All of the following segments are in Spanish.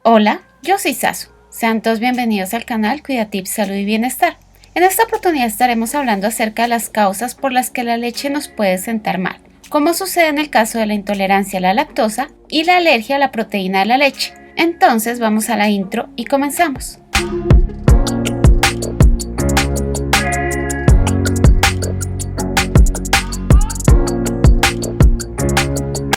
Hola, yo soy Sasu. Sean todos bienvenidos al canal Cuida Tips Salud y Bienestar. En esta oportunidad estaremos hablando acerca de las causas por las que la leche nos puede sentar mal, como sucede en el caso de la intolerancia a la lactosa y la alergia a la proteína de la leche. Entonces vamos a la intro y comenzamos.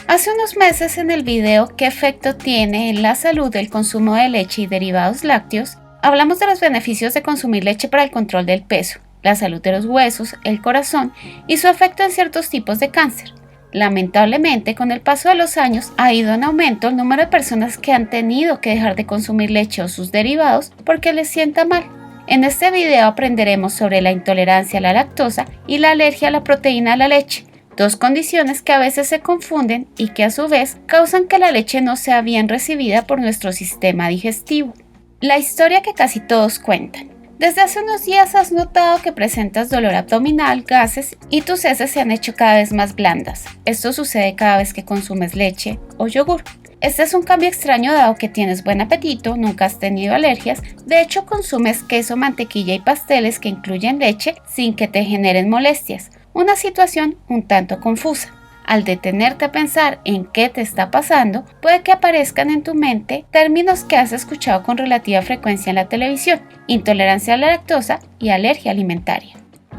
Hace unos meses en el video ¿Qué efecto tiene en la salud el consumo de leche y derivados lácteos?, hablamos de los beneficios de consumir leche para el control del peso, la salud de los huesos, el corazón y su efecto en ciertos tipos de cáncer. Lamentablemente, con el paso de los años ha ido en aumento el número de personas que han tenido que dejar de consumir leche o sus derivados porque les sienta mal. En este video aprenderemos sobre la intolerancia a la lactosa y la alergia a la proteína de la leche, dos condiciones que a veces se confunden y que a su vez causan que la leche no sea bien recibida por nuestro sistema digestivo. La historia que casi todos cuentan. Desde hace unos días has notado que presentas dolor abdominal, gases y tus heces se han hecho cada vez más blandas. Esto sucede cada vez que consumes leche o yogur. Este es un cambio extraño dado que tienes buen apetito, nunca has tenido alergias, de hecho consumes queso, mantequilla y pasteles que incluyen leche sin que te generen molestias. Una situación un tanto confusa. Al detenerte a pensar en qué te está pasando, puede que aparezcan en tu mente términos que has escuchado con relativa frecuencia en la televisión: intolerancia a la lactosa y alergia alimentaria.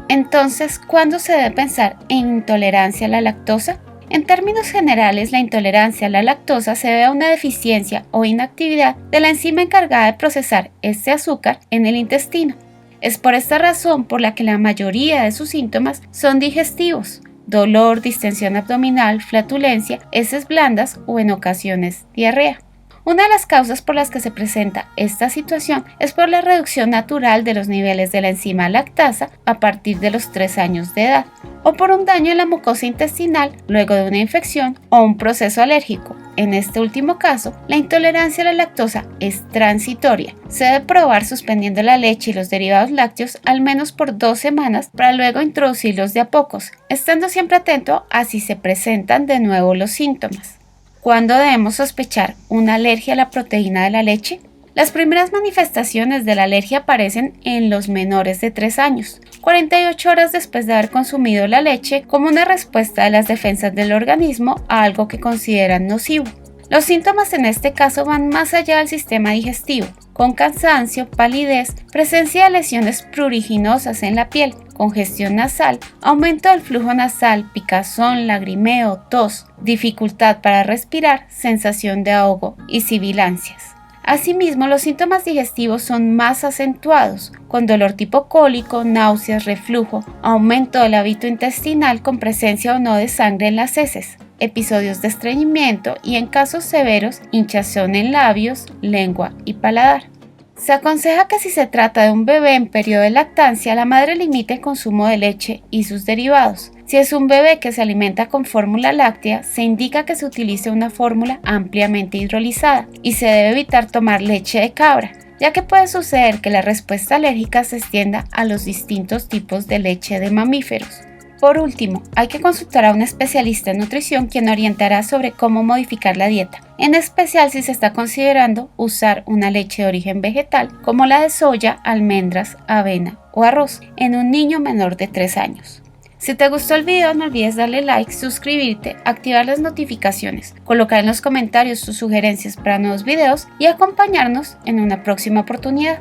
Entonces, ¿cuándo se debe pensar en intolerancia a la lactosa? En términos generales, la intolerancia a la lactosa se debe a una deficiencia o inactividad de la enzima encargada de procesar este azúcar en el intestino. Es por esta razón por la que la mayoría de sus síntomas son digestivos: dolor, distensión abdominal, flatulencia, heces blandas o en ocasiones diarrea. Una de las causas por las que se presenta esta situación es por la reducción natural de los niveles de la enzima lactasa a partir de los 3 años de edad, o por un daño en la mucosa intestinal luego de una infección o un proceso alérgico. En este último caso, la intolerancia a la lactosa es transitoria. Se debe probar suspendiendo la leche y los derivados lácteos al menos por 2 semanas para luego introducirlos de a pocos, estando siempre atento a si se presentan de nuevo los síntomas. ¿Cuándo debemos sospechar una alergia a la proteína de la leche? Las primeras manifestaciones de la alergia aparecen en los menores de 3 años, 48 horas después de haber consumido la leche, como una respuesta de las defensas del organismo a algo que consideran nocivo. Los síntomas en este caso van más allá del sistema digestivo, con cansancio, palidez, presencia de lesiones pruriginosas en la piel, congestión nasal, aumento del flujo nasal, picazón, lagrimeo, tos, dificultad para respirar, sensación de ahogo y sibilancias. Asimismo, los síntomas digestivos son más acentuados, con dolor tipo cólico, náuseas, reflujo, aumento del hábito intestinal con presencia o no de sangre en las heces, episodios de estreñimiento y, en casos severos, hinchazón en labios, lengua y paladar. Se aconseja que si se trata de un bebé en periodo de lactancia, la madre limite el consumo de leche y sus derivados. Si es un bebé que se alimenta con fórmula láctea, se indica que se utilice una fórmula ampliamente hidrolizada y se debe evitar tomar leche de cabra, ya que puede suceder que la respuesta alérgica se extienda a los distintos tipos de leche de mamíferos. Por último, hay que consultar a un especialista en nutrición quien orientará sobre cómo modificar la dieta, en especial si se está considerando usar una leche de origen vegetal como la de soya, almendras, avena o arroz en un niño menor de 3 años. Si te gustó el video, no olvides darle like, suscribirte, activar las notificaciones, colocar en los comentarios tus sugerencias para nuevos videos y acompañarnos en una próxima oportunidad.